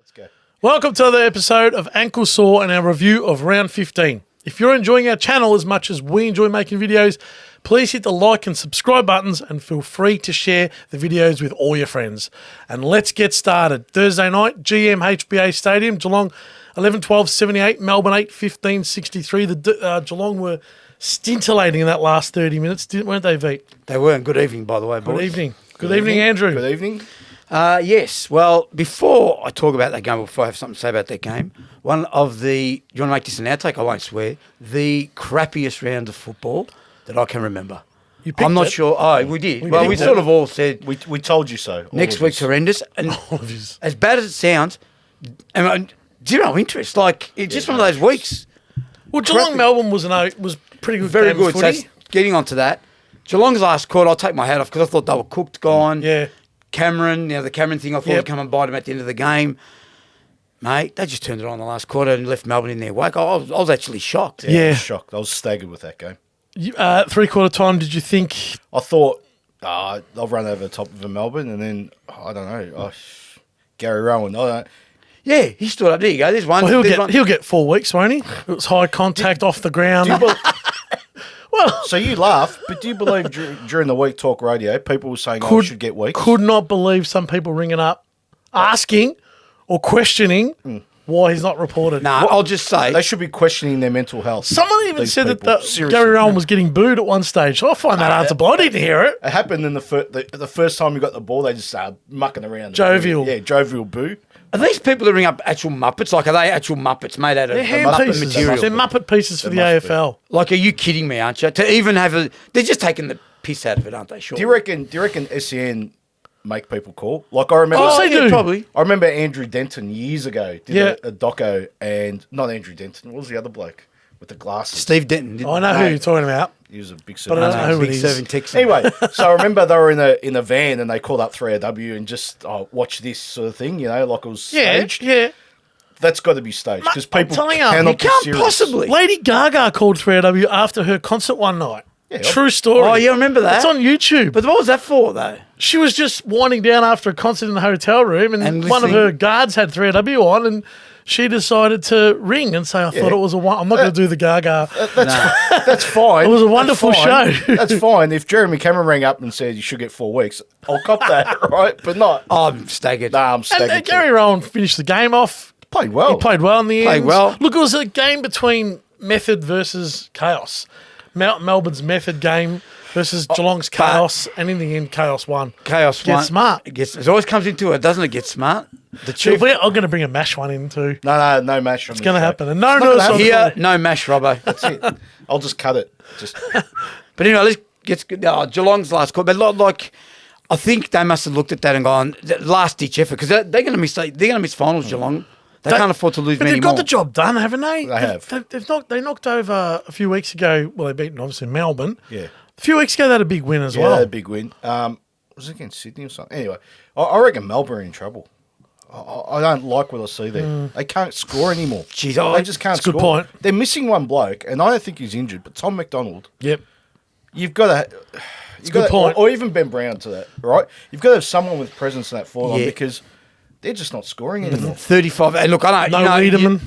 Let's go. Welcome to another episode of Ankle Sore and our review of round 15. If you're enjoying our channel as much as we enjoy making videos, please hit the like and subscribe buttons and feel free to share the videos with all your friends. And let's get started. Thursday night, GMHBA Stadium, Geelong 11-12-78, Melbourne 8-15-63. The Geelong were scintillating in that last 30 minutes, weren't they, Veet? They were. Good evening, by the way, boys. Good evening. Good evening, Andrew. Good evening. Yes. Well, before I talk about that game, before I have something to say about that game, one of the, you want to make this an outtake? I won't swear. The crappiest round of football that I can remember. You picked I'm not it. sure. Oh, we did. We Well, we picked sort it. of all said We told you so. next week's horrendous. And All of his. as bad as it sounds, zero interest. Like, it's just one of those weeks. Well, Geelong Melbourne was pretty good. Very game good. of So footy. getting onto that, Geelong's last quarter, I'll take my hat off because I thought they were cooked, gone. Yeah. Cameron, the Cameron thing, I thought Yep. would come and bite him at the end of the game. Mate, they just turned it on the last quarter and left Melbourne in their wake. I was actually shocked. I Yeah. was shocked. I was staggered with that game. Three-quarter time, did you think? I thought they'll run over the top of Melbourne, and then I don't know. Gary Rowan. I don't. Yeah, he stood up. There you go. There's one. Well, there's one. he'll get 4 weeks, won't he? It was high contact off the ground. Well, So you laugh, but do you believe during the week talk radio, people were saying, "Oh, I should get weeks"? could not believe some people ringing up, asking or questioning why he's not reported. Nah, I'll just say. They should be questioning their mental health. Someone even These said people. that Seriously. Gary Rowan was getting booed at one stage. I find that hard to believe. I didn't hear it. It happened in the first time you got the ball. They just started mucking around. Jovial. Yeah, jovial boo. Are these people that ring up actual Muppets? Like, are they actual Muppets made out of They're hand Muppet pieces. material? They're Muppet pieces for the They must be. AFL. Like, are you kidding me, aren't you? To even have a... They're just taking the piss out of it, aren't they? Sure. Do you reckon SEN make people call? Like I remember. Of course they do. Probably. I remember Andrew Denton years ago did Yeah. a doco, and not Andrew Denton. What was the other bloke with the glasses? Steve Denton. Didn't I know who you're talking about. He was a big. But I don't know who it Big is. serving Texan. Anyway, so I remember they were in a van and they called up 3AW and just watch this sort of thing, like it was staged. Yeah. That's got to be staged because I'm people telling you, cannot you be can't serious. possibly. Lady Gaga called 3AW after her concert one night. Yeah. True story. Oh, yeah, I remember that. It's on YouTube. But what was that for, though? She was just winding down after a concert in the hotel room, and And one of listening. her guards had 3AW on, and she decided to ring and say, I thought it was I'm not going to do the Gaga. That's fine. It was a wonderful That's fine. show. That's fine. If Jeremy Cameron rang up and said you should get 4 weeks, I'll cop that, right? But not. Oh, I'm staggered. Nah, I'm And staggered. Gary Rowan finished the game off. Played well. He played well in the end. Played well. Look, it was a game between method versus chaos. Melbourne's method game versus Geelong's chaos, and in the end, chaos won. Chaos Get one. smart. It always comes into it, doesn't it? Get smart. The chief. I'm going to bring a mash one in too. No mash. It's going to happen. And no It's not notice gonna on the Here, call. no mash, Robbo. That's it. I'll just cut it. Just But anyway, let's get Geelong's last call. But like, I think they must have looked at that and gone, last ditch effort, because they're going to miss finals. Geelong. They can't afford to lose But many they've got more. the job done, haven't they? They have. They knocked over a few weeks ago. Well, they beaten obviously Melbourne. Yeah. A few weeks ago, they had a big win as yeah, well. a big win. Was it against Sydney or something? Anyway, I reckon Melbourne are in trouble. I don't like what I see there. They can't score anymore. Jeez, They just can't That's a score. good point. They're missing one bloke, and I don't think he's injured. But Tom McDonald, Yep. you've got to. good point. Or even Ben Brown to that, right? You've got to have someone with presence in that forward line Yeah. because they're just not scoring anymore. 35. And look, I No know. Wiedemann.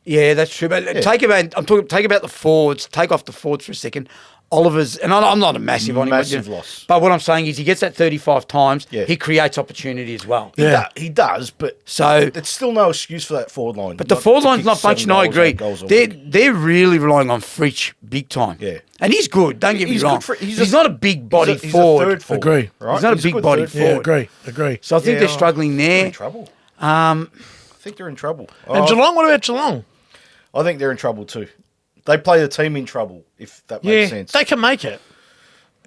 Yeah, that's true. But take about the forwards. Take off the forwards for a second. Oliver's, and I'm not a massive on him. Massive loss. But what I'm saying is, he gets that 35 times. Yeah. He creates opportunity as well. Yeah. He does, but So, it's still no excuse for that forward line. but the forward line's not functioning. I agree. They're really relying on Fritsch big time. Yeah. And he's good. Don't get me He's wrong. good for- he's not a big body he's forward. A third forward, Agree. Right? He's not a big good body third Yeah, forward. agree. So I think they're struggling They're there. in trouble. Um, I think they're in trouble. And Geelong, what about Geelong? I think they're in trouble too. They play the team in trouble, if that Yeah, makes sense. they can make it.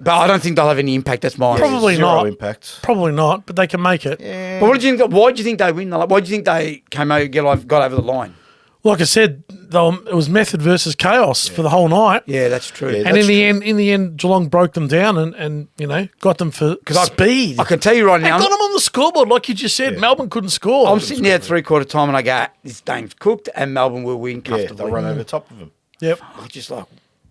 but I don't think they'll have any impact. That's my Probably Zero not. impact. Probably not, but they can make it. But what did you think? Why do you think they win? Why do you think they got over the line? Like I said, though, it was method versus chaos for the whole night. Yeah, that's true. Yeah, And that's in the end, Geelong broke them down and got them for speed. I can tell you right They now, got them on the scoreboard, like you just said. Melbourne couldn't score. I'm sitting there at 3/4 time and I go, this game's cooked and Melbourne will win Yeah, comfortably. they'll run over the top of them. Yep. I'm just like,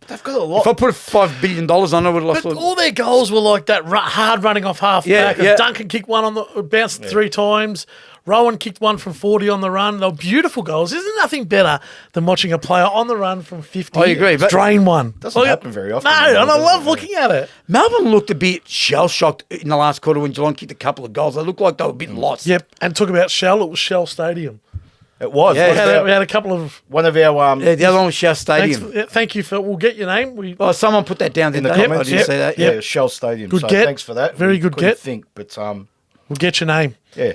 They've got a lot. if I put $5 billion on it, I would have lost But all. all their goals were like that hard running off half Yeah, back. yeah. Duncan kicked one on the bounced 3 times. Rowan kicked one from 40 on the run. They were beautiful goals. Isn't nothing better than watching a player on the run from 50 I agree, but drain one? Doesn't happen very often. No, and I love looking at it. Melbourne looked a bit shell-shocked in the last quarter when Geelong kicked a couple of goals. They looked like they were a bit lost. Yep, and talk about Shell. It was Shell Stadium. It was. Yeah, We had a couple of... One of our Yeah, the other one was Shell Stadium. Thank you for... We'll get your name. Someone put that down in the didn't they? comments. I didn't see that. Yeah, Shell Stadium. Good so get. thanks for that. Very We good couldn't get. think, but We'll get your name. yeah.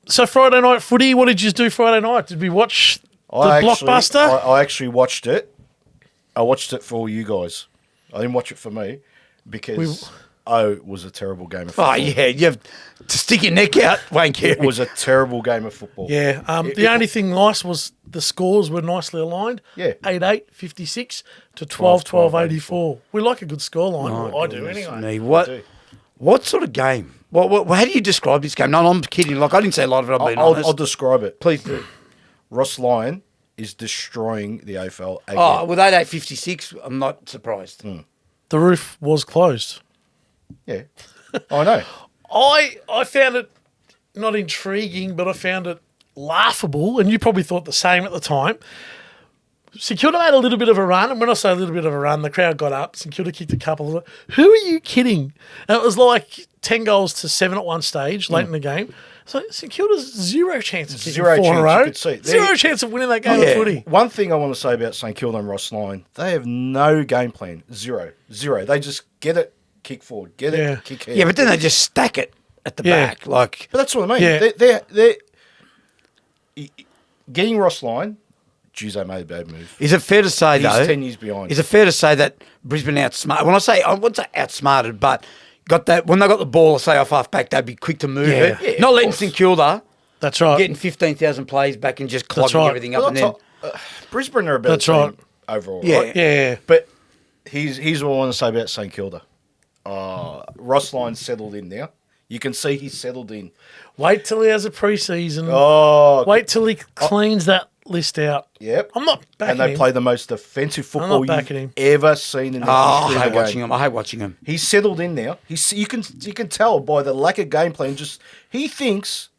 So Friday night footy, what did you do Friday night? Did we watch the blockbuster? I actually watched it. I watched it for you guys. I didn't watch it for me because it was a terrible game of football. Oh, yeah, you have to stick your neck out, Wayne Carey. It was a terrible game of football. Yeah. The only thing nice was the scores were nicely aligned. Yeah. 8-8, 56 to 12-12, 84. We like a good scoreline. Oh, I do anyway. What sort of game? How do you describe this game? No, I'm kidding. Like, I didn't say a lot of it, I'm being honest. I'll describe it. Please do. Ross Lyon is destroying the AFL again. Oh, with 8-8, 56, I'm not surprised. The roof was closed. Yeah, I know. I found it not intriguing, but I found it laughable, and you probably thought the same at the time. St Kilda made a little bit of a run, and when I say a little bit of a run, the crowd got up. St Kilda kicked a couple of... Who are you kidding? And it was like 10 goals to 7 at one stage late in the game. So St Kilda's zero chance of kicking 4 in a row. You could see. Zero chance of winning that game of footy. One thing I want to say about St Kilda and Ross Lyon, they have no game plan. Zero. They just get it, kick forward. Get it, kick ahead. Yeah, but then they just stack it at the back. Like, But that's what I mean. Yeah. They're getting Ross Lyon, geez, they made a bad move. is it fair to say, He's though... 10 years behind. Is it fair to say that Brisbane outsmarted... I wouldn't say outsmarted, but got that when they got the ball, say, off half-back, they'd be quick to move it. Yeah, Not of letting course. St Kilda... That's right. Getting 15,000 plays back and just clogging everything up. And then, Brisbane are a better That's right. team overall, Yeah. right? Yeah. But here's what I want to say about St Kilda. Ross Lyon's settled in now. You can see he's settled in. Wait till he has a pre-season. Oh, Wait till he cleans that list out. yep. I'm not backing And they him. play the most defensive football not backing him. you've ever seen in the I history hate of the watching game. him. I hate watching him. He's settled in now. You can tell by the lack of game plan. Just he thinks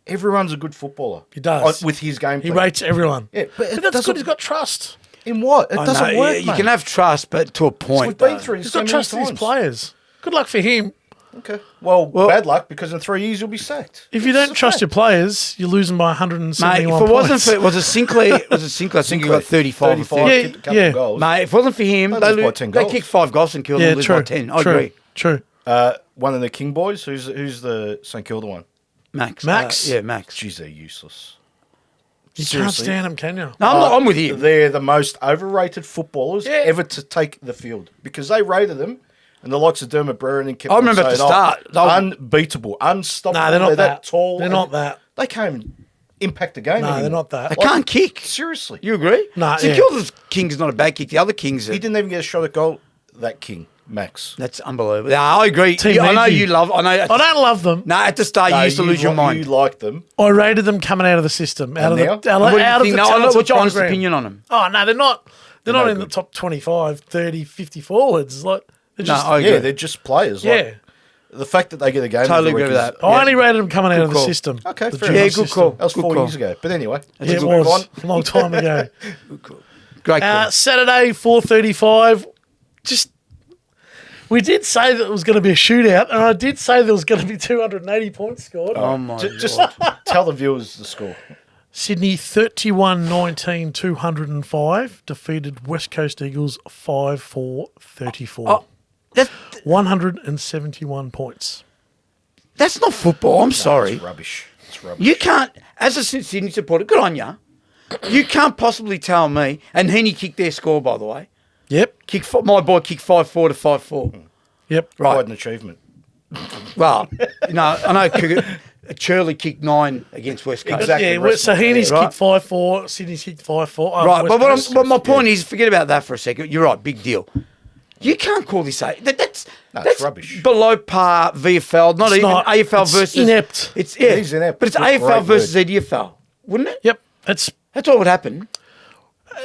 everyone's a good footballer. He does. With his game He plan. rates everyone. Yeah, but it But that's doesn't- good. He's got trust. In what? It I doesn't know, work, You mate. can have trust, but to a point. We've been though. through He's so got many trust in times. his players. Good luck for him. Okay. Well, bad luck because in 3 years you'll be sacked. If you don't trust your players, you're losing by 171 Mate, if it points. wasn't for... Was it Sinclair? I think he got 35 or 30. Yeah, kicked a couple yeah. of goals. Mate, if it wasn't for him, They they, lose by 10 they goals. kicked 5 goals and killed Yeah, them, lose true. by 10. I true. agree. True. One of the King boys. Who's the St Kilda one? Max. Max? Yeah, Max. Jeez, they're useless. You can't Seriously. stand him, can you? No, I'm with you. They're the most overrated footballers Yeah. ever to take the field because they rated them. And the likes of Dermot Brereton and kept I remember on at the saying, start, they were- unbeatable, unstoppable. Nah, they're not that. tall. They're and not that. They can't impact the game No, anymore. they're not that. They can't kick. Seriously. You agree? Nah, St yeah. Kilda's King's not a bad kick. The other Kings are... He didn't even get a shot at goal. That King, Max. That's unbelievable. Yeah, I agree. Team I know Angie. you love... I know... I don't love them. No, at the start, you used to lose your mind. You liked them. I rated them coming out of the system, out of now? the What do you out of think? the No, talented what's your honest program. opinion on them? Oh no, they're not. They're not no in the good. top 25, 30, 50 forwards. Like they're No, just I agree. Yeah, they're just players. yeah. Like, the fact that they get a game Totally every agree week with is- that. I only rated them coming out of the call. system. Okay, the fair junior Yeah, enough. good system. call. That was Good 4 call. years ago. But anyway. Yeah, it let's move was on. a long time ago. Great call. Saturday, 4:35. Just we did say that it was going to be a shootout, and I did say there was going to be 280 points scored. Oh, my Just God. tell the viewers the score. Sydney 31-19, 205 defeated West Coast Eagles 5-4-34. Oh, that's, 171 points. that's not football. I'm sorry. It's rubbish. It's rubbish. You can't, as a Sydney supporter, good on you. You can't possibly tell me, and Heaney kicked their score, by the way. Yep. My boy kicked 5-4 to 5-4. Yep. Quite Right. an achievement. Well, I know Shirley kicked 9 against West Coast. Exactly. Yeah, well, so Heaney's Right. kicked 5-4, Sydney's kicked 5-4. Right, West but Coast. but my point is, forget about that for a second. You're right, big deal. You can't call this that's rubbish. below par VFL, not It's even not. AFL It's versus inept. It's yeah, It is inept. but it's It's a AFL great versus word. EDFL, wouldn't it? Yep. That's what would happen,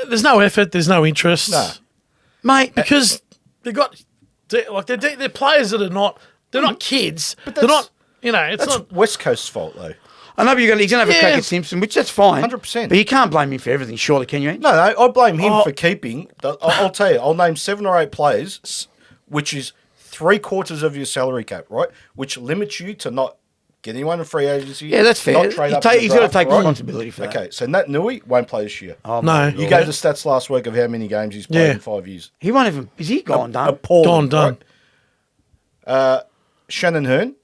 There's no effort, there's no interest. Nah. mate. Because they're players that are not, they're not kids. They're not, You know, it's That's not. West Coast's fault, though. I know he's going to have a crack Yeah. at Simpson, which that's fine. 100%. But you can't blame him for everything, surely, can you? No, I blame him Oh. for keeping. I'll tell you, I'll name 7 or 8 players, which is 3/4 of your salary cap, right? Which limits you to not get anyone in free agency. Yeah, that's fair. Not trade up in the He's got to draft, take right? responsibility for that. Okay, so Nat Nui won't play this year. Oh, No. my You God. gave the stats last week of how many games he's played Yeah. in 5 years. He won't even. Is he gone, done? Appalling, Gone, right? Shannon Hearn,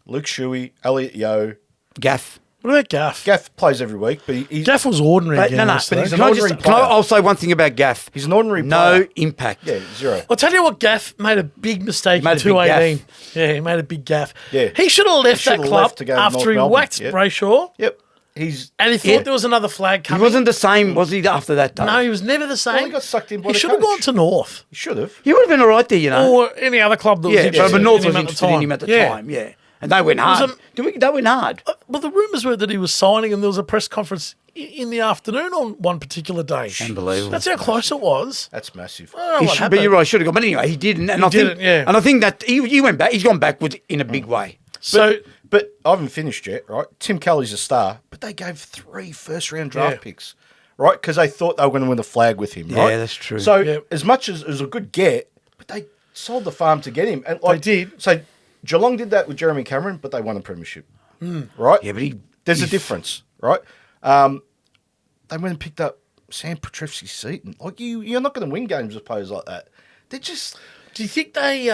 Luke Shuey, Elliot Yeo. Gaff. What about Gaff? Gaff plays every week, but he's Gaff was ordinary But, again. no, yesterday. he's an Can I ordinary player. I'll say one thing about Gaff. an ordinary No player. impact. Yeah, 0. I'll tell you what, Gaff made a big mistake Made in a big 218. Yeah, he made a big gaff. Yeah. He should have left should that have club left to go to after North he Melbourne. whacked Yep. Brayshaw, Yep. He's and he thought Yeah. there was another flag He coming. wasn't the same, was he, after that, though? No, he was never the same. he got sucked in by He the should have coach. gone to North he should have. He would have been all right there, you know. or any other club that was yeah, interested but North in was him interested in him at the time, yeah. And they went was hard. They went hard. Well, the rumours were that he was signing, and there was a press conference in the afternoon on one particular day. Unbelievable. That's how close it was. That's massive. I don't know He what should, happened. but you're right, he should have gone. But anyway, he didn't. And He I think, didn't, yeah. And I think that he went back. He's gone backwards in a big way. So But I haven't finished yet, right? Tim Kelly's a star, but they gave 3 first-round draft Yeah. picks, right? Because they thought they were going to win the flag with him, right? Yeah, that's true. So Yeah. as much as it was a good get, but they sold the farm to get him. And like, did. So Geelong did that with Jeremy Cameron, but they won a premiership, right? Yeah, but There's a difference, right? They went and picked up Sam Petrevsky-Seton. Like, you're not going to win games with players like that. They're just... do you think they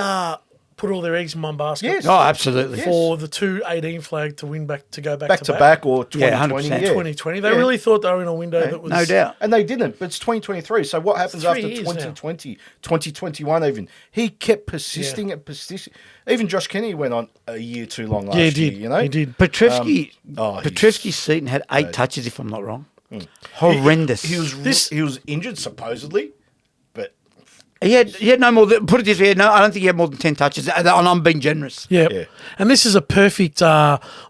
put all their eggs in one basket? Yes. Oh, absolutely. Yes. For the 218 flag to win back to go back, back to back or 2020. Yeah, 100%. 2020. They Yeah. really thought they were in a window that was No doubt. And they didn't, but it's 2023. So what happens 3 after years now. 2020, 2021 even? He kept persisting and persisting. Even Josh Kenny went on a year too long last Yeah, he did. year, you know? He did. Petrevsky-Seton had 8 touches, if I'm not wrong. Horrendous. He was injured, supposedly, but He had no more than, put it this way, I don't think he had more than 10 touches, and I'm being generous. Yeah. Yeah. And this is a perfect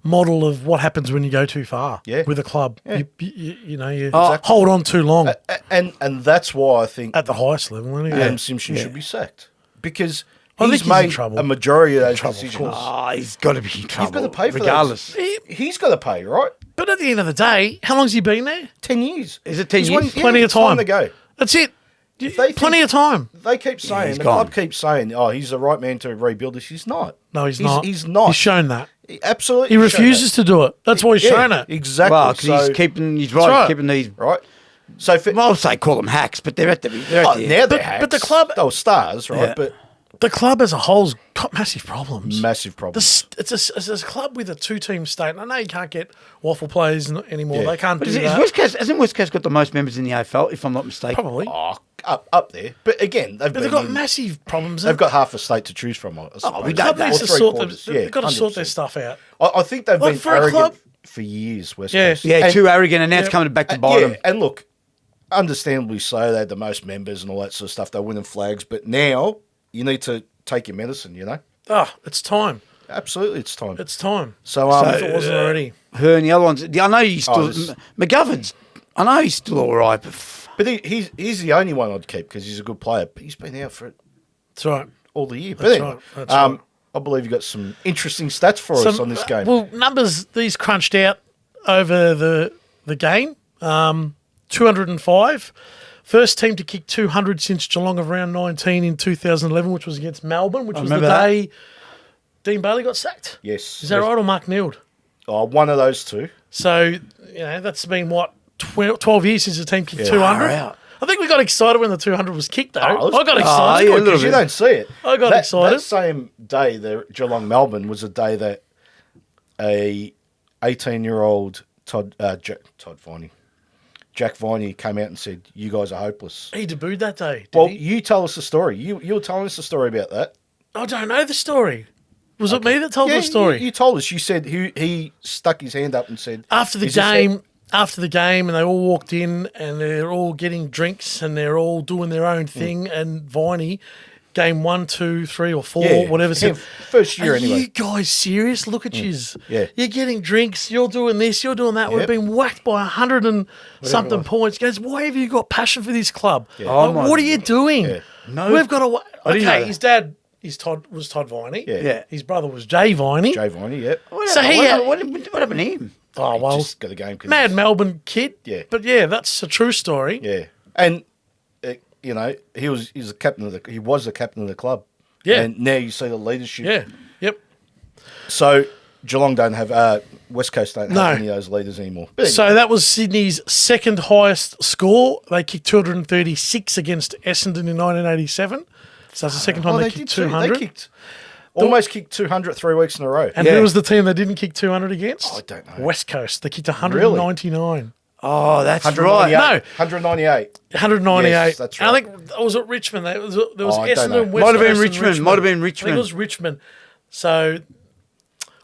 model of what happens when you go too far Yeah. with a club. Yeah. You Oh. hold on too long and that's why I think at the highest level. Anyway. Adam Simpson should be sacked because I think he's he's in made trouble. a majority of those Trouble, of decisions. course. Oh, he's got to be in trouble. You've got to pay for regardless. those. He's got to pay, right? But at the end of the day, how long's he been there? 10 years. Is it 10 He's years? Plenty of it's time time to go. That's it. If they Plenty think- of time. They keep saying, he's the gone. club keeps saying, oh, he's the right man to rebuild this. He's not. No, he's not. He's not. He's shown that. Absolutely. He refuses to do it. That's why he's shown it. Exactly. Well, because he's keeping, he's right, right. keeping these, right. So for, well, I'll say call them hacks, but they're at the, now they're But hacks. the club- they were stars, right? Yeah. But The club as a whole's got massive problems. massive problem. It's a club with a 2-team state. And I know you can't get waffle players anymore. Yeah. They can't But do is that. West Coast, hasn't West Coast got the most members in the AFL, if I'm not mistaken? Probably. Oh, up there. But again, But they've got massive problems. They've got half a state to choose from. I suppose. we The don't club know. needs Or to sort three-quarters. they've got to sort their 100%. stuff out. I think they've Like, been for a arrogant club- for years, West Yeah. Coast. Yeah, And- too arrogant, and now it's Yeah. coming back to bite them. and look, understandably so, they had the most members and all that sort of stuff. They're winning flags. But now you need to take your medicine, you know? Oh, it's time. Absolutely, it's time. It's time. So, If it wasn't already. Her and the other ones. I know he's still, this- McGovern's, I know he's still all right, but but he's the only one I'd keep because he's a good player. But he's been out for it That's right. all the year. But That's anyway, right, that's right. I believe you got some interesting stats for us on this game. Well, numbers these crunched out over the game. 205. First team to kick 200 since Geelong of round 19 in 2011, which was against Melbourne, which was the remember that. day Dean Bailey got sacked. Yes. Is that right, or Mark Neild? Oh, one of those two. So, that's been, 12 years since the team kicked 200. Far out. I think we got excited when the 200 was kicked, though. Oh, I got that's excited. yeah, a little Because you bit. don't see it. I got excited. That same day, the Geelong Melbourne was a day that a 18-year-old Jack Viney came out and said, "You guys are hopeless." He debuted that day. Did Well, he? you tell us the story. You were telling us the story about that. I don't know the story. Was it me that told the story? You told us. You said he stuck his hand up and said After the "Is this game, and they all walked in and they're all getting drinks and they're all doing their own thing. And Viney, game 1, 2, 3, or 4, Yeah, whatever, said, him, first year "Are anyway." you guys serious? Look at yous. Yeah. You're getting drinks. You're doing this. You're doing that. We've Yep. been whacked by 100 and something points." He goes, "Why have you got passion for this club? Oh, Like, my what are you doing? Yeah. No. We've got to." I didn't know Okay, that. his dad was Todd Viney. Yeah. His brother was Jay Viney. Jay Viney, yep. What happened to him? Oh, well, Just got a game. 'Cause mad Melbourne kid. Yeah. But yeah, that's a true story. Yeah, and you know he was the captain of the club. Yeah. And now you see the leadership. Yeah. Yep. So Geelong don't have West Coast don't No. have any of those leaders anymore. But So that was Sydney's second highest score. They kicked 236 against Essendon in 1987. So that's the second time they kicked 200. They almost kicked 200 3 weeks in a row. And who was the team they didn't kick 200 against? Oh, I don't know. West Coast. They kicked 199. Oh, that's 198. right. No. 198. 198. Yes, that's And I right. think was it Richmond? There was I don't know. Essendon, West Might have been Coast, and Richmond. Might have been I think Richmond. it was Richmond. So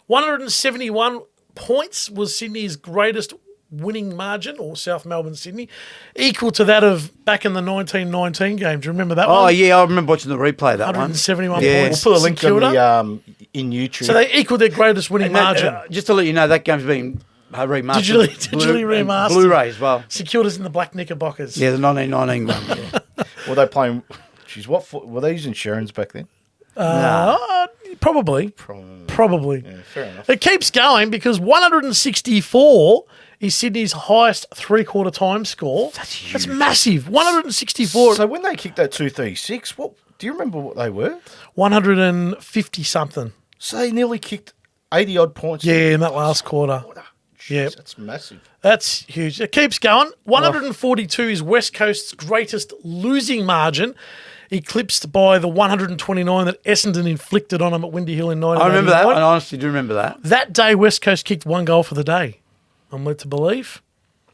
171 points was Sydney's greatest winning margin, or South Melbourne, Sydney, equal to that of back in the 1919 game. Do you remember that one? Oh, yeah, I remember watching the replay of that one. 171 Yeah. points. We'll put a link St on Kilda. the in YouTube. So they equaled their greatest winning And that, margin. just to let you know, that game's been remastered. Digitally remastered. Blu-ray as well. St Kilda's in the black knickerbockers. Yeah, the 1919 one. Yeah. Were they playing? Geez, were they using Sharons back then? Probably. Probably. Yeah, fair enough. It keeps going because 164 is Sydney's highest three-quarter time score. That's huge. That's massive. 164. So when they kicked that 236, what do you remember what they were? 150 something. So they nearly kicked 80 odd points. Yeah, in that last quarter. Jeez, Yeah. that's massive. That's huge. It keeps going. 142 is West Coast's greatest losing margin, eclipsed by the 129 that Essendon inflicted on them at Windy Hill in 1989. I remember that. I honestly do remember that. That day, West Coast kicked one goal for the day. I'm led to believe.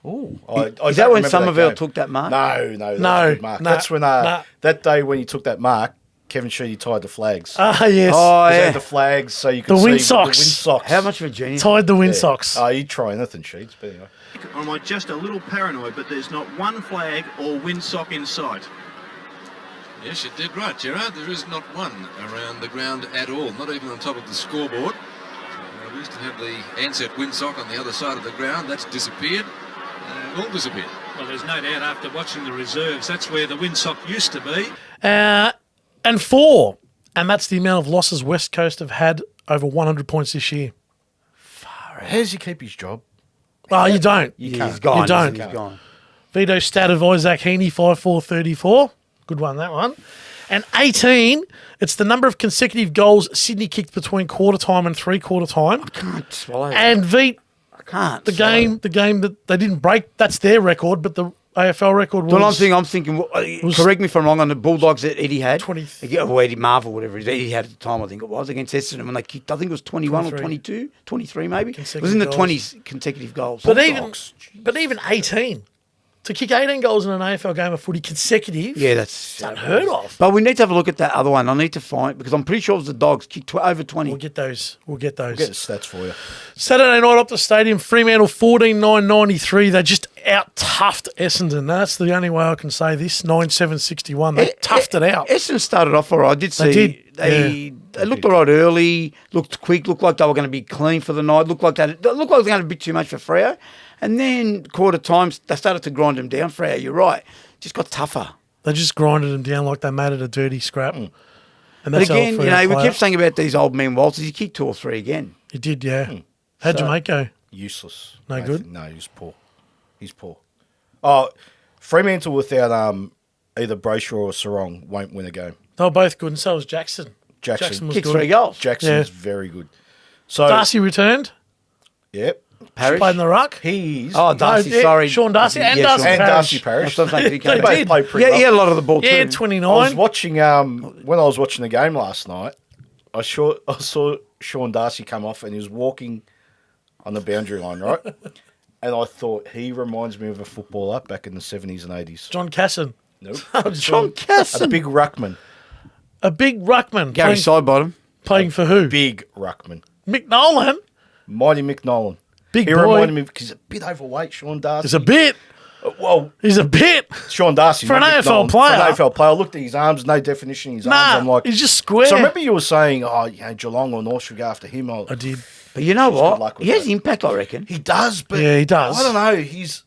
Ooh, Is that when Somerville took that mark? No, that was No, a good mark. no, That's when no. that day when you took that mark, Kevin Sheedy tied the flags. Ah, yes. Oh, They yeah. had the flags so you could The see windsocks. the windsocks. How much of a genius? Tied the windsocks. Oh, you try anything, Sheeds. But anyway. Or am I just a little paranoid, but there's not one flag or windsock in sight? Yes, you did right, Gerard. There is not one around the ground at all, not even on top of the scoreboard. We used to have the Ansett windsock on the other side of the ground. That's disappeared. All disappeared. Well, there's no doubt after watching the reserves, that's where the windsock used to be. And 4. And that's the amount of losses West Coast have had over 100 points this year. How does he keep his job? Oh, you don't. You Yeah, can't. he's gone. You don't. He's gone. Veto stat of Isaac Heaney, 5-4-34. Good one, that one. And 18, it's the number of consecutive goals Sydney kicked between quarter time and three-quarter time. Can't swallow that. And Veet, I can't. the swallow game that they didn't break, that's their record, but the AFL record was... Well, I'm thinking. Correct me if I'm wrong. On the Bulldogs that Eddie had, 20 Eddie Marvel, whatever it is, Eddie had at the time. I think it was against Essendon when they kicked. I think it was 21 23. or 22, 23 maybe. It was Consecutive in the goals. 20s consecutive goals. But Bulldogs. even 18, to kick 18 goals in an AFL game of footy consecutive, Yeah, that's unheard of. But we need to have a look at that other one. I need to find because I'm pretty sure it was the Dogs kicked over 20. We'll get those. Get the stats for you. Saturday night Optus Stadium, Fremantle 14-9-93. They just out-toughed Essendon. That's the only way I can say this. 9-7-61. They toughed it out. Essendon started off all right. I did see did, they looked all right early, looked quick, looked like they were going to be clean for the night, looked like they were going to be too much for Freo. And then quarter times, they started to grind them down. Freo, you're right. Just got tougher. They just grinded them down like they made it a dirty scrap. And But that's how again, Freo we play kept it. saying about these old men waltzes. He kicked 2 or 3 again. He did, yeah. How'd your mate go? Useless. No Nathan. good? No, he's poor. He's poor. Oh, Fremantle without either Brayshaw or Sarong won't win a game. They were both good, and so was Jackson. Jackson was Kicked good. 3 goals. Jackson's Yeah. very good. So Darcy returned. Yep. Parish. Played in the ruck. He's Oh, Darcy, No, yeah, sorry. Sean Darcy and Yeah, Darcy Sean. and Parish. Darcy Parish. That's what I'm saying. They both did. played pretty Yeah, well. he had a lot of the ball Yeah, too. 29. I was watching when I was watching the game last night. I saw Sean Darcy come off and he was walking on the boundary line, right? And I thought he reminds me of a footballer back in the 70s and 80s. John Casson. Nope. John A Casson. big ruckman. A big ruckman. Gary Sidebottom. playing for who? Big ruckman. Mick Nolan. Mighty Mick Nolan. Big He boy. reminded me because he's a bit overweight, Sean Darcy. He's a bit. Well, He's a bit. Sean Darcy. For an not Mick AFL Nolan. player. For an AFL player. I looked at his arms, no definition in his arms. Nah, I'm like, he's just square. So I remember you were saying, Geelong or North should go after him. I did. But you know Good luck what? with He has that. impact, I reckon. He does, but Yeah, he does. I don't know. He's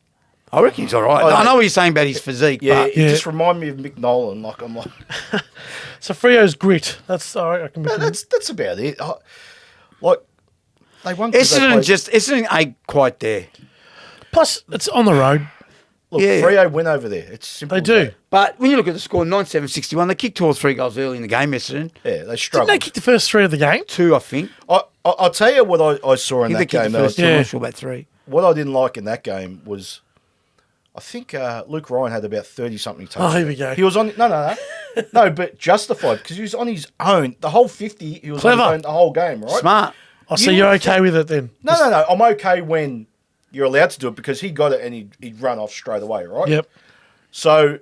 I reckon he's all right. Oh, I no. know what you're saying about his physique, but he Yeah. just reminded me of Mick Nolan. Like I'm like, So Freo's grit. That's all right. I can be That's about it. Like they won. 'Cause they played- Essendon ain't quite there. Plus, it's on the road. Look, Yeah. Freo win over there. It's simple. They as do. that. But when you look at the score, 9-7-61, they kicked 2 or 3 goals early in the game, Essendon. Yeah, they Didn't struggled. they kick the first 3 of the game? 2, I think. I'll tell you what I saw I in think they that kicked game. the first 2, Yeah. I'm not sure about 3. What I didn't like in that game was, I think Luke Ryan had about 30-something touches. Oh, here we go. He was on. No, but justified because he was on his own. The whole 50, he was Clever. on his own the whole game, right? Smart. Oh, so You you're would okay with it then? No. I'm okay when you're allowed to do it because he got it and he'd run off straight away, right? Yep. So,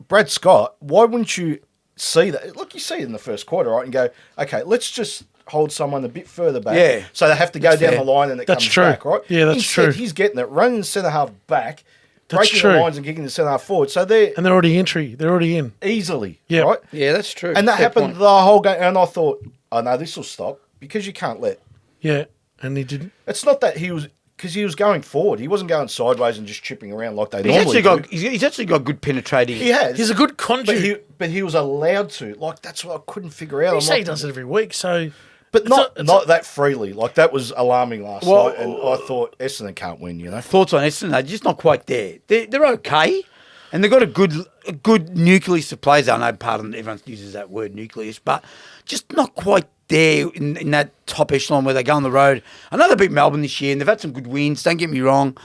Brad Scott, why wouldn't you see that? Look, you see it in the first quarter, right? And go, okay, let's just hold someone a bit further back. Yeah. So they have to go That's down fair. the line and it That's comes true. back, right? Yeah, that's Instead, true. He's getting it, running the centre half back, That's breaking true. the lines and kicking the centre half forward. So they're And they're already entry. They're already in. easily, Yeah. right? Yeah, that's true. And that Fair happened point. the whole game. And I thought, oh, no, this will stop because you can't let. Yeah. And he didn't. It's not that he was, because he was going forward. He wasn't going sideways and just chipping around like they He's normally actually do. got he's actually got good penetrating. He has. He's a good conduit. but he was allowed to. Like, that's what I couldn't figure out. You I'm say like, he does it every week, so... But It's not a- it's not that freely. Like, that was alarming last Well- night. And I thought Essendon can't win, you know? Thoughts on Essendon? They're just not quite there. They're okay, and they've got a good nucleus of players. I know, pardon, everyone uses that word nucleus, but just not quite there in that top echelon where they go on the road. I know they beat Melbourne this year, and they've had some good wins. Don't get me wrong,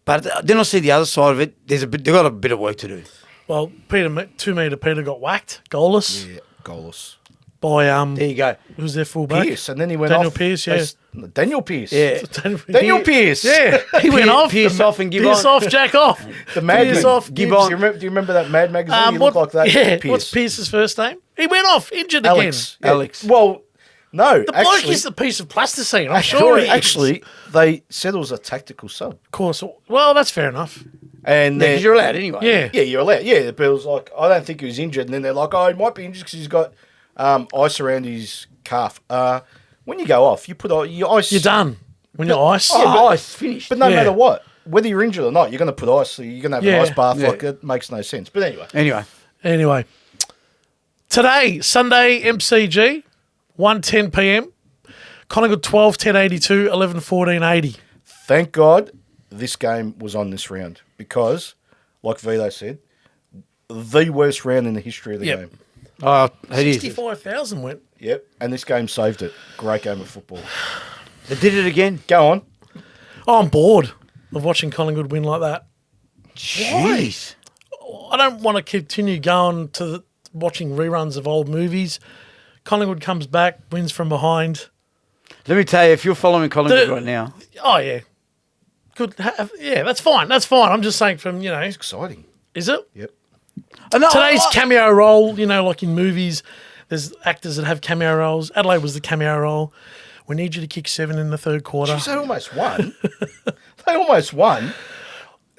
but then I see the other side of it. They've got a bit of work to do. Well, 2 metre Peter got whacked, goalless, Yeah, goalless. by, There you go. who's their fullback? Pierce, and then he went Daniel off. Pearce, yeah. Daniel Pearce. Yeah. Daniel Pearce. Yeah, he went off. Pierce off and give Pierce on. off, Jack off. The Mad Pierce Men. off, Give Gibbs. on. Do you remember that Mad magazine? He looked like that. Yeah, Pearce. what's Pierce's first name? He went off, injured Alex. again. Yeah. Alex. Well, no. The bloke is the piece of plasticine, I'm sure Sure, he is. actually, they said it was a tactical sub. Of course. Well, that's fair enough. And Yeah, then, 'cause you're allowed anyway. Yeah. yeah, you're allowed. Yeah, but it was like, I don't think he was injured. And then they're like, oh, he might be injured because he's got ice around his calf. When you go off, you put your ice. You're done. When you're ice. Oh, ice finished. But no Yeah. matter what, whether you're injured or not, you're going to put ice. So you're going to have Yeah. an ice bath. Yeah. Like, it makes no sense. But anyway. Anyway, Today, Sunday, MCG, 1:10 p.m. Collingwood 12, 10:82, 11, 14:80. Thank God this game was on this round because, like Vito said, the worst round in the history of the Yep. game. oh, it is. 65,000 went. Yep. And this game saved it. Great game of football. They did it again. Go on. Oh, I'm bored of watching Collingwood win like that. Jeez. I don't want to continue going to watching reruns of old movies. Collingwood comes back, wins from behind. Let me tell you, if you're following Collingwood The- right now, Oh, yeah. Good. Yeah, that's fine. That's fine. I'm just saying from, Exciting. is it? Yep. Today's cameo role, like in movies, there's actors that have cameo roles. Adelaide was the cameo role. We need you to kick 7 in the third quarter. Jeez, they almost won. They almost won.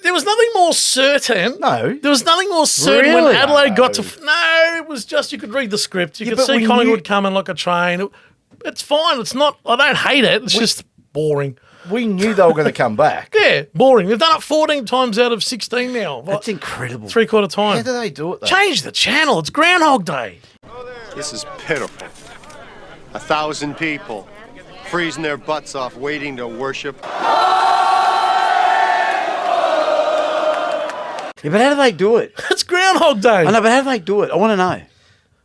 There was nothing more certain. No. There was nothing more certain when Really? Adelaide got to... No. No, it was just, you could read the script. You Yeah, could but see we Collingwood knew- coming like a train. It's fine. It's not... I don't hate it. It's just boring. We knew they were going to come back. Yeah, boring. They've done it 14 times out of 16 now. that's incredible. Three-quarter How time. do they do it, though? Change the channel. It's Groundhog Day. This is pitiful. 1,000 people freezing their butts off waiting to worship. Yeah, but how do they do it? It's Groundhog Day. I know, but how do they do it? I want to know.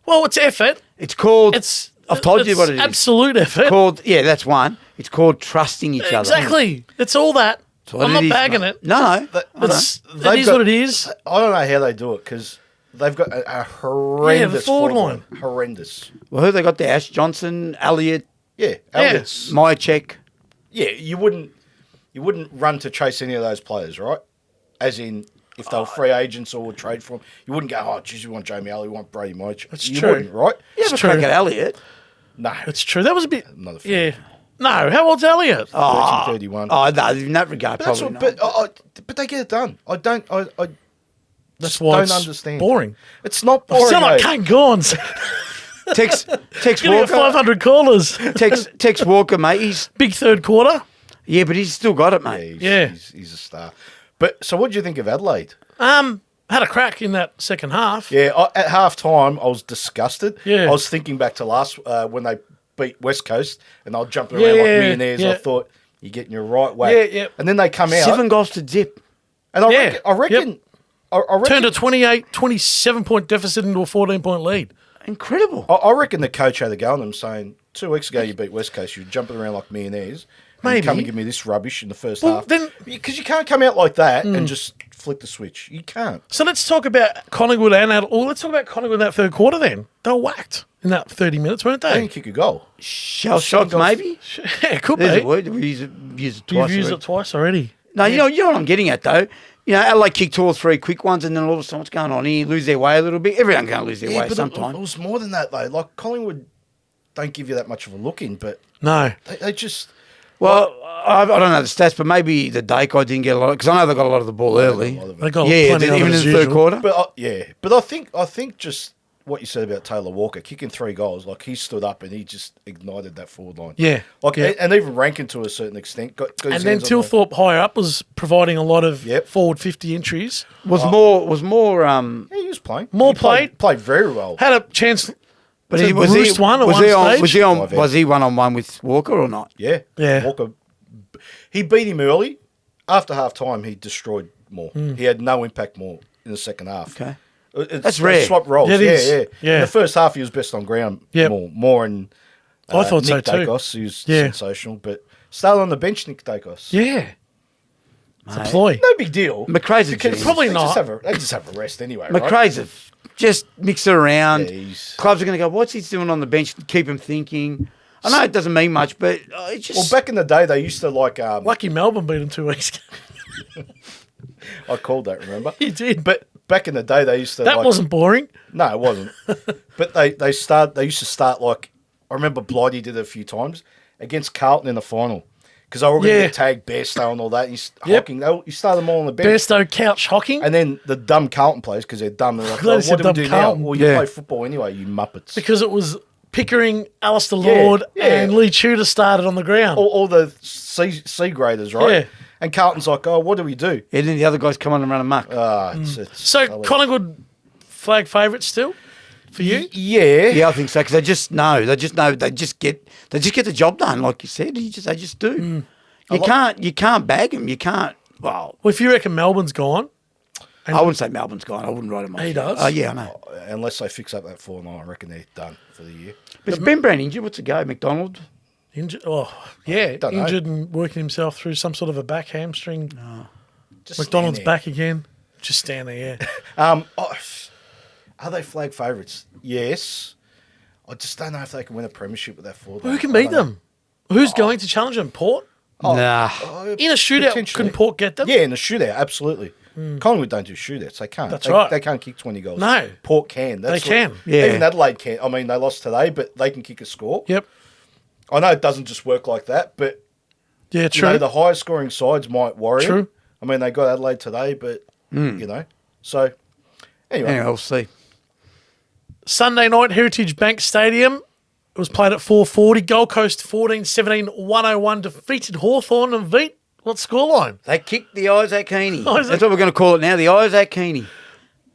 Well, it's effort. It's called. It's... I've told you it's what it is. Absolute effort. Called. Yeah, that's one. It's called trusting each other. Exactly. It's all that. That's what I'm it not is, bagging mate. it. No. It's, They've it is got- what it is. I don't know how they do it because they've got a horrendous forward line. Horrendous. Well, who they got there? Ash Johnson, Elliott, Yeah. Elliot's. Mychek. Yeah, you wouldn't run to chase any of those players, right? As in, if they were free agents or would trade for them, you wouldn't go, oh, geez, we want Jamie Alley, we want Brady Moich. That's you true. wouldn't, right? You have a true. crack at Elliott. No. It's true. That was a bit... Another Yeah. No, how old's Elliot? 31. Oh, no, in that regard, But that's probably what, not. but they get it done. I That's just why don't it's understand. boring. It's not I boring. sound like mate. Kane Gawns. Tex Getting Walker. 500 callers. Tex Walker, mate. He's Big third quarter. yeah, but he's still got it, Yeah, mate. he's, Yeah. He's a star. But so what do you think of Adelaide? Had a crack in that second half. Yeah, at half time, I was disgusted. Yeah. I was thinking back to last when they beat West Coast and they were jumping around like millionaires. yeah. I thought, you're getting your right whack. Yeah. And then they come out. 7 goals to zip. And I reckon, Turned a 27-point deficit into a 14-point lead. Incredible. I reckon the coach had a go on them saying, 2 weeks ago you beat West Coast, you're jumping around like millionaires. And you come Maybe. and give me this rubbish in the first Well, half. then- Because you can't come out like that and just flick the switch. You can't. So let's talk about Collingwood and Adelaide. Well, let's talk about Collingwood in that third quarter then. They were whacked in that 30 minutes, weren't They they? didn't kick a goal. Shell shocked, maybe. Yeah, it could There's be. a word. We use it You've twice. used already. it twice already. No, you know what I'm getting at, though? You know, Adelaide kicked 2 or 3 quick ones, and then all of a sudden, what's going on here? Lose their way a little bit. Everyone's going to lose their way but sometime. it was more than that, though. Like, Collingwood don't give you that much of a look in, but No. they just... Well, I don't know the stats, but maybe the Dako didn't get a lot, because I know they got a lot of the ball early. They got Yeah, plenty of even it in as the third usual. quarter. But I think just what you said about Taylor Walker kicking 3 goals, like he stood up and he just ignited that forward line. Yeah, like yeah. and even Rankin to a certain extent. Got his And then hands on the- Tilthorpe higher up was providing a lot of Yep. forward 50 entries. Was more. Yeah, he was playing. More He played. very well. Had a chance But to roost one at one stage. Was he 1-on-1 with Walker or not? Yeah, Yeah. Walker, he beat him early. After half time, he destroyed more. He had no impact more in the second half. Okay. That's rare. Swap roles. Yeah, it is. Yeah. In the first half, he was best on ground. Yep. More and I thought so Nick too. Dacos, who's Yeah. sensational, but started on the bench. Nick Dacos. Yeah. It's a Mate. ploy. No big deal. McRae's a Because genius. Probably they not. They just have a rest anyway, right? McRae's just mix it around. Yeah, he's- Clubs are going to go, what's he doing on the bench? Keep him thinking. I know it doesn't mean much, but it just... Well, back in the day, they used to like. Lucky Melbourne beat him 2 weeks ago. I called that, remember? He did. But back in the day, they used to. That like, wasn't boring. No, it wasn't. But they used to start like I remember Blighty did it a few times against Carlton in the final because they were going to Yeah. get tagged Bairstow and all that. He's Yep. hocking. You started them all on the bench. Bairstow couch hocking. And then the dumb Carlton players, because they're dumb, they're like, Glad oh, you said what do we dumb do Carlton. now? Well, you Yeah. play football anyway, you muppets. Because it was Pickering, Alistair Lord, yeah. and Lee Tudor started on the ground. all the C graders, right? Yeah. And Carlton's like, oh, what do we do? And then the other guys come on and run amok. It's So Collingwood flag favourites still for you? Yeah. Yeah, I think so, because they just know. They just get the job done, like you said. They just do. You can't bag them. You can't. Well, Well, if you reckon Melbourne's gone, I wouldn't say Melbourne's gone. I wouldn't write them off. He does? Oh, yeah, I know. Unless they fix up that 4-9, I reckon they're done for the year. But is Ben Brown injured? What's the go? McDonald? injured. Oh, yeah, Don't know. injured and working himself through some sort of a back hamstring. Just McDonald's stand there. back again. Just stand there, yeah. Are they flag favourites? Yes. I just don't know if they can win a premiership with that forward. Who can beat them? Who's going to challenge them? Port? Nah. In a shootout, Potentially. can Port get them? Yeah, in a shootout, absolutely. Collingwood don't do shootouts. They can't. That's They- right. They can't kick 20 goals. No. Port can. That's They can. what- Yeah. Even Adelaide can. I mean, they lost today, but they can kick a score. Yep. I know it doesn't just work like that, but Yeah, you true. know, the highest scoring sides might worry. True. them. I mean, they got Adelaide today, but, you know. So, anyway. Anyway, we'll see. Sunday night, Heritage Bank Stadium. It was played at 4:40. Gold Coast 14-17, 101 defeated Hawthorn and Veet. What scoreline? They kicked the Isaac Heaney. Isaac- That's what we're going to call it now, the Isaac Heaney.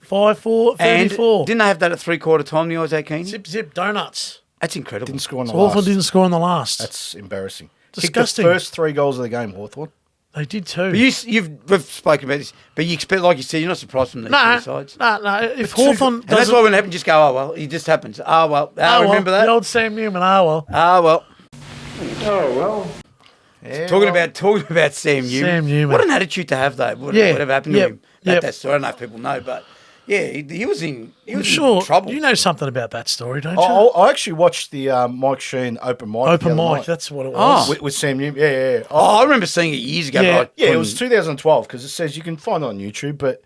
5-4, And 34. didn't they have that at three-quarter time, the Isaac Heaney? Zip, zip, donuts. That's incredible. Didn't score in the Hawthorn last. didn't score in the last. That's embarrassing. Disgusting. Kicked the first 3 goals of the game, Hawthorn. They did too. But we've spoken about this, but you expect, like you said, you're not surprised from these No, two sides. no. If Hawthorn And that's doesn't... why when it happens, just go, oh, well, it just happens. Oh, well. well, remember that? The old Sam Newman, well. Oh, well. Yeah, Talking about Sam Newman. Sam Newman. What an attitude to have, though. Yeah. Whatever happened Yep. to him. Yep. That story, I don't know if people know, but yeah, he was in I'm sure trouble. you know something about that story, don't you? I actually watched the Mike Sheen open mic. Open the other mic, night that's what it Oh. was. with Sam Newman. Yeah. Oh, I remember seeing it years ago. Yeah. but I Yeah, it couldn't- was 2012 because it says you can find it on YouTube, but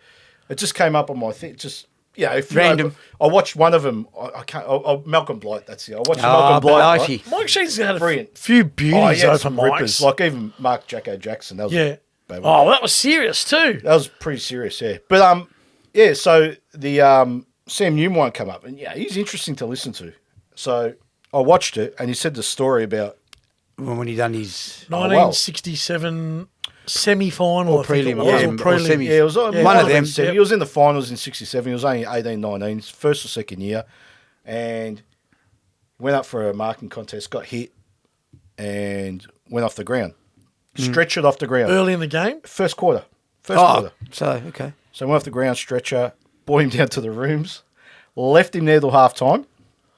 it just came up on my thing. Just if you Random. know, I watched one of them. I can't. Malcolm Blight. That's it. I watched Oh, Malcolm Blight. Blighty. Right? Mike Sheen's had a Brilliant. few Oh, beauties yeah, open some mics. rippers. Like even Mark Jacko Jackson. That was Yeah. bad one. Oh, well, that was serious too. That was pretty serious. Yeah, but yeah. So the Sam Newman one come up, and yeah, he's interesting to listen to. So I watched it, and he said the story about when he done his. 1967 semi-final Or I think it prelim, was, yeah, or or prelim. semi. Yeah, it was One might of have been them. semi. He was in the finals in 67. He was only 18, 19, first or second year. And went up for a marking contest, got hit, and went off the ground. Stretchered off the ground. Early in the game. First quarter. First Oh, quarter. so, okay. So went off the ground, stretcher, brought him down to the rooms, left him there till half time.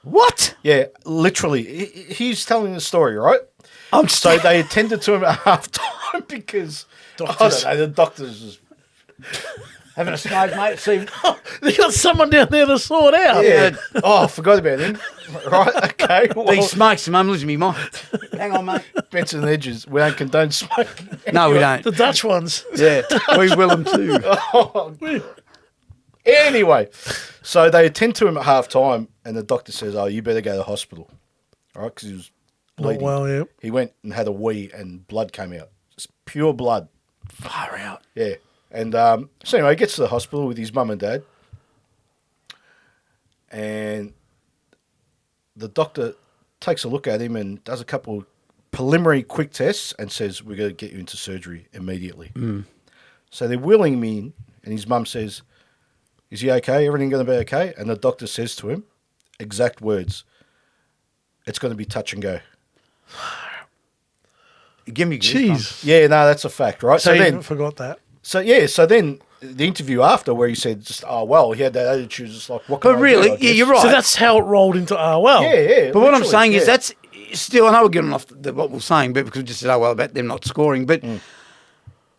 What? Yeah, literally. He's telling the story, right? I'm So they attended to him at half time because I don't know, the doctors was having a smoke, mate. See, They got someone down there to sort out. yeah. Oh, I forgot about him. Right, okay. Well, these smokes, I'm losing my mind. Hang on, mate. Benson and Edges, we don't condone smoking. No, we don't. The Dutch ones. Yeah, we will them too. Anyway, so they attend to him at half time, and the doctor says, "Oh, you better go to the hospital." All right, because he was Not bleeding. well, yeah. He went and had a wee, and blood came out. Just pure blood. Far out. Yeah. And so anyway, he gets to the hospital with his mum and dad. And the doctor takes a look at him and does a couple preliminary quick tests and says, we're going to get you into surgery immediately. So they're wheeling him in, and his mum says, is he okay? Everything going to be okay? And the doctor says to him, exact words, it's going to be touch and go. Give me Jeez. Yeah, no, that's a fact, right? So So you then, forgot that. so then the interview after where he said, just, oh, well, he had that attitude, just like, what can But I really, do, I yeah, guess? you're right. So that's how it rolled into well. Yeah, yeah. But what I'm literally, saying is yeah. that's still, I know we're getting off what we're saying, but because we just said, oh, well, about them not scoring. But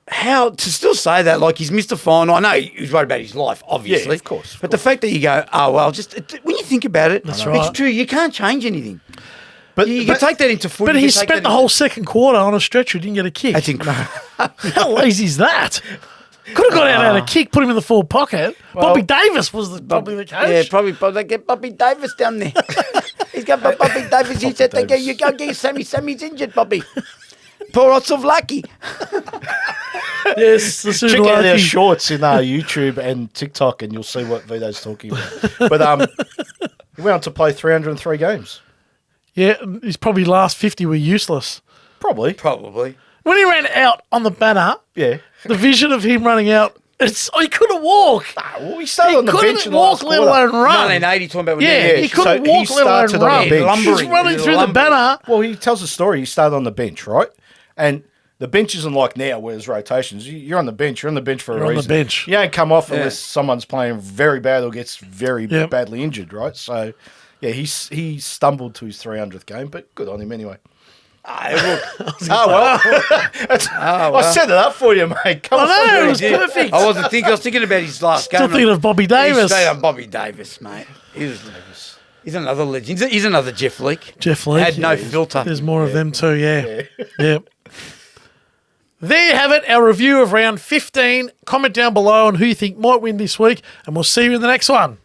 how to still say that, like he's missed a final. I know he was worried about his life, obviously. Yeah, of course, But the fact that you go, oh, well, when you think about it, That's right. it's true. You can't change anything. But You can take that into footy. But you he can take spent that the whole second quarter on a stretcher, didn't get a kick. That's incredible. How lazy is that? Could have got out and had a kick, put him in the forward pocket. Bobby Davis was probably the coach. Yeah, probably get Bobby Davis down there. He's got Bobby Davis. He said, Davis. you go get Sammy. Sammy's injured, Bobby. Poor Otsovlaki. Yes, the check out their Sudanese. shorts in YouTube and TikTok, and you'll see what Vito's talking about. But he went on to play 303 games. Yeah, his probably last 50 were useless. Probably. Probably. When he ran out on the banner, Yeah. the vision of him running out, he couldn't walk. Well, he started He on the bench couldn't in the last walk, let quarter. alone run. 1980, talking about when Yeah, they- he so couldn't he walk, let alone started on the run. bench. Lumbering. He's running He's through the lumbering. banner. Well, he tells the story. He started on the bench, right? And the bench isn't like now where there's rotations. You're on the bench. You're on the bench for You're a on the reason. bench. You don't come off unless someone's playing very bad or gets very Yep. badly injured, right? So, yeah, he stumbled to his 300th game, but good on him anyway. Oh, well. I set it up for you, mate. Come on. I know, it was Yeah. perfect. I wasn't thinking. I was thinking about his last Still game. thinking of Bobby He's Davis. straight on Bobby Davis, mate. He's another legend. He's another Jeff Leake. Jeff Leake. Had no filter. There's more of them too, yeah. Yep. There you have it, our review of round 15. Comment down below on who you think might win this week, and we'll see you in the next one.